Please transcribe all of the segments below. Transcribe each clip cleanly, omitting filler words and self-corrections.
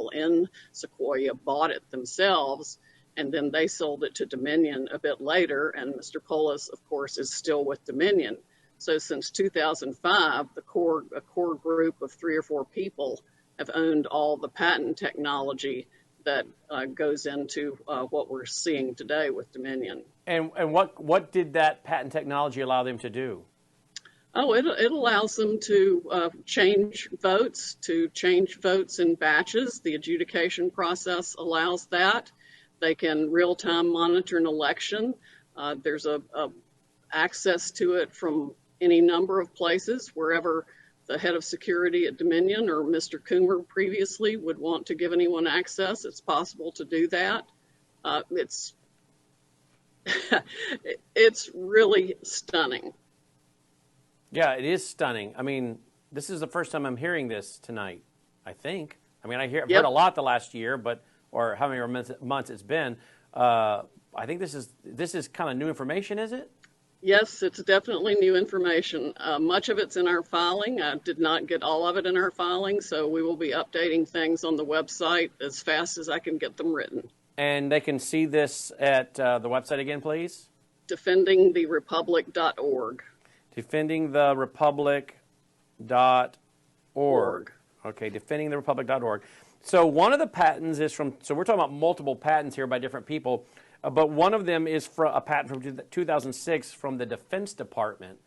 people in Sequoia bought it themselves, and then they sold it to Dominion a bit later, and Mr. Polis, of course, is still with Dominion. So since 2005, a core group of 3 or 4 people have owned all the patent technology that goes into what we're seeing today with Dominion. And what did that patent technology allow them to do? Oh, it allows them to change votes in batches. The adjudication process allows that. They can real-time monitor an election. There's a access to it from any number of places, wherever the head of security at Dominion or Mr. Coomer previously would want to give anyone access. It's possible to do that. It's it's really stunning. Yeah, it is stunning. I mean, this is the first time I'm hearing this tonight, I think. I mean, I've heard a lot the last year, or how many months it's been. I think this is kind of new information, is it? Yes, it's definitely new information. Much of it's in our filing. I did not get all of it in our filing, so we will be updating things on the website as fast as I can get them written. And they can see this at the website again, please? Defendingtherepublic.org. Defendingtherepublic.org. Okay, defendingtherepublic.org. So one of the patents is from, so we're talking about multiple patents here by different people, but one of them is for a patent from 2006 from the Defense Department.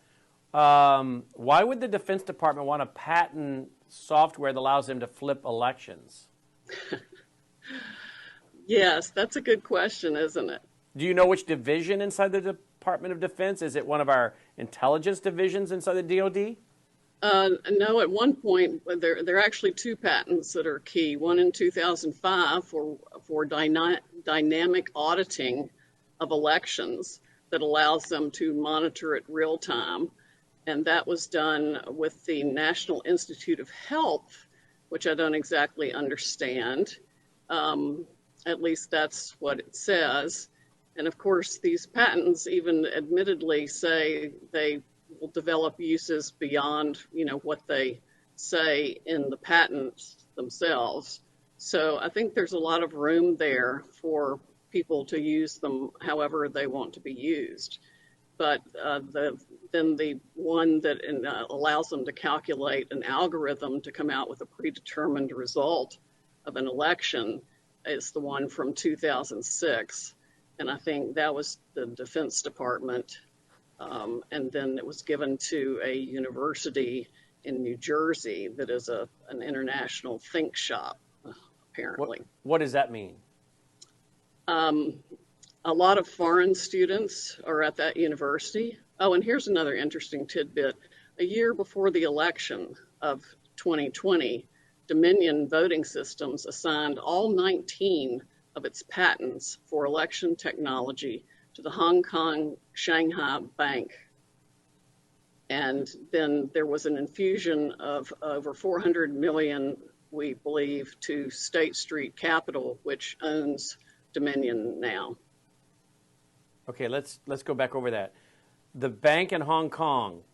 Why would the Defense Department want to patent software that allows them to flip elections? Yes, that's a good question, isn't it? Do you know which division inside the Department of Defense? Is it one of our intelligence divisions inside the DoD? No, at one point, there are actually 2 patents that are key. One in 2005 for dynamic auditing of elections that allows them to monitor it real time. And that was done with the National Institute of Health, which I don't exactly understand. At least that's what it says. And of course, these patents even admittedly say they will develop uses beyond, what they say in the patents themselves. So I think there's a lot of room there for people to use them however they want to be used. But then the one that allows them to calculate an algorithm to come out with a predetermined result of an election is the one from 2006. And I think that was the Defense Department. And then it was given to a university in New Jersey that is an international think shop, apparently. What does that mean? A lot of foreign students are at that university. Oh, and here's another interesting tidbit. A year before the election of 2020, Dominion Voting Systems assigned all 19 of its patents for election technology to the Hong Kong Shanghai Bank. And then there was an infusion of over 400 million, we believe, to State Street Capital, which owns Dominion now. Okay, let's go back over that. The bank in Hong Kong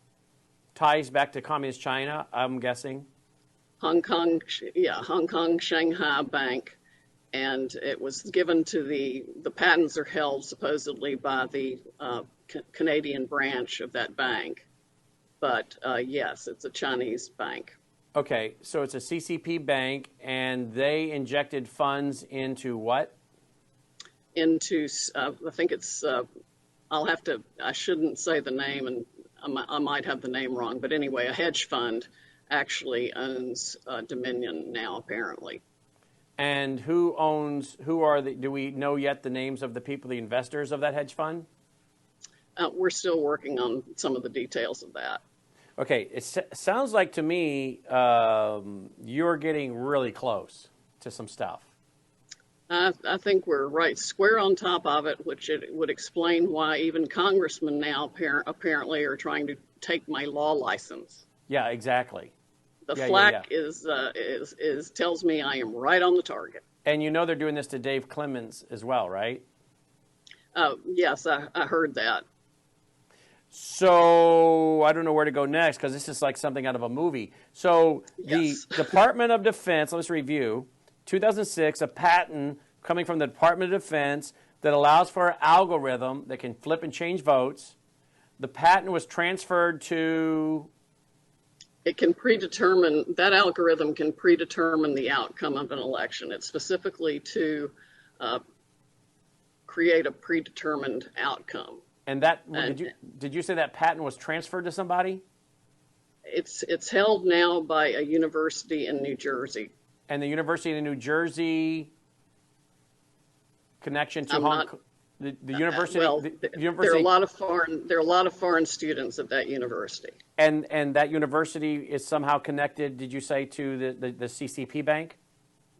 ties back to Communist China, I'm guessing? Hong Kong Shanghai Bank. And it was given to the patents are held supposedly by the Canadian branch of that bank. But yes, it's a Chinese bank. Okay, so it's a CCP bank, and they injected funds into what? Into, I think it's, I shouldn't say the name, and I might have the name wrong. But anyway, a hedge fund actually owns Dominion now, apparently. And do we know yet the names of the people, the investors of that hedge fund? We're still working on some of the details of that. Okay, it sounds like to me you're getting really close to some stuff. I think we're right square on top of it, which it would explain why even congressmen now apparently are trying to take my law license. Yeah, exactly. The flack is tells me I am right on the target. And they're doing this to Dave Clemens as well, right? Yes, I heard that. So I don't know where to go next because this is like something out of a movie. So the Department of Defense, let's review, 2006, a patent coming from the Department of Defense that allows for an algorithm that can flip and change votes. The patent was transferred to... It can predetermine, that algorithm can predetermine the outcome of an election. It's specifically to create a predetermined outcome. And that, did you say that patent was transferred to somebody? It's held now by a university in New Jersey. And the University of New Jersey connection to Hong Kong? The university. Well, the there university, are a lot of foreign students at that university. And that university is somehow connected, did you say, to the CCP Bank?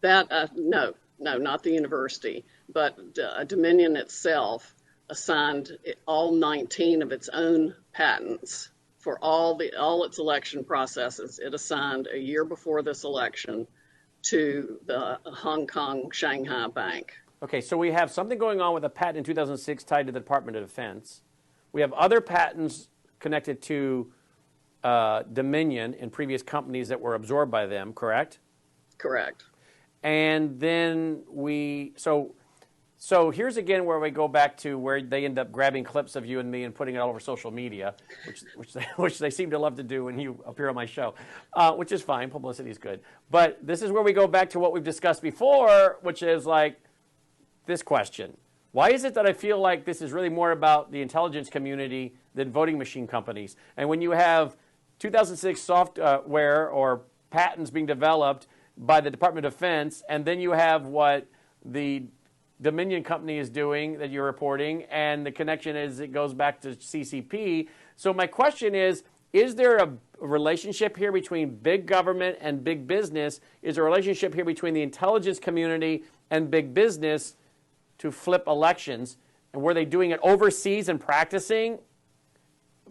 That no, not the university, but Dominion itself assigned all 19 of its own patents for all its election processes. It assigned a year before this election to the Hong Kong Shanghai Bank. Okay, so we have something going on with a patent in 2006 tied to the Department of Defense. We have other patents connected to Dominion in previous companies that were absorbed by them, correct? Correct. And then so here's again where we go back to where they end up grabbing clips of you and me and putting it all over social media, which they seem to love to do when you appear on my show, which is fine. Publicity is good. But this is where we go back to what we've discussed before, which is like this question. Why is it that I feel like this is really more about the intelligence community than voting machine companies? And when you have 2006 software or patents being developed by the Department of Defense, and then you have what the Dominion company is doing that you're reporting, and the connection is it goes back to CCP. So my question is there a relationship here between big government and big business? Is there a relationship here between the intelligence community and big business to flip elections? And were they doing it overseas and practicing?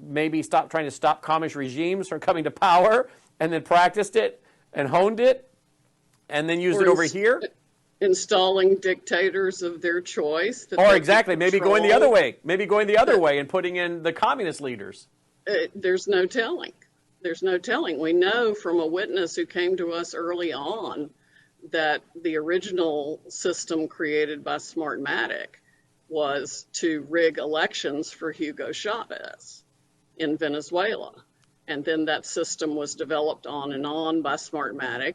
Maybe trying to stop communist regimes from coming to power, and then practiced it and honed it, and then used it over here? Installing dictators of their choice. Or exactly, maybe going the other way. Maybe going the other way and putting in the communist leaders. There's no telling. There's no telling. We know from a witness who came to us early on that the original system created by Smartmatic was to rig elections for Hugo Chavez in Venezuela. And then that system was developed on and on by Smartmatic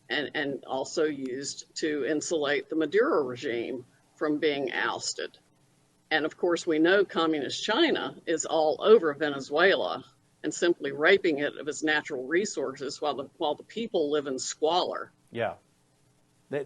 and also used to insulate the Maduro regime from being ousted. And of course, we know communist China is all over Venezuela and simply raping it of its natural resources while the people live in squalor. Yeah. They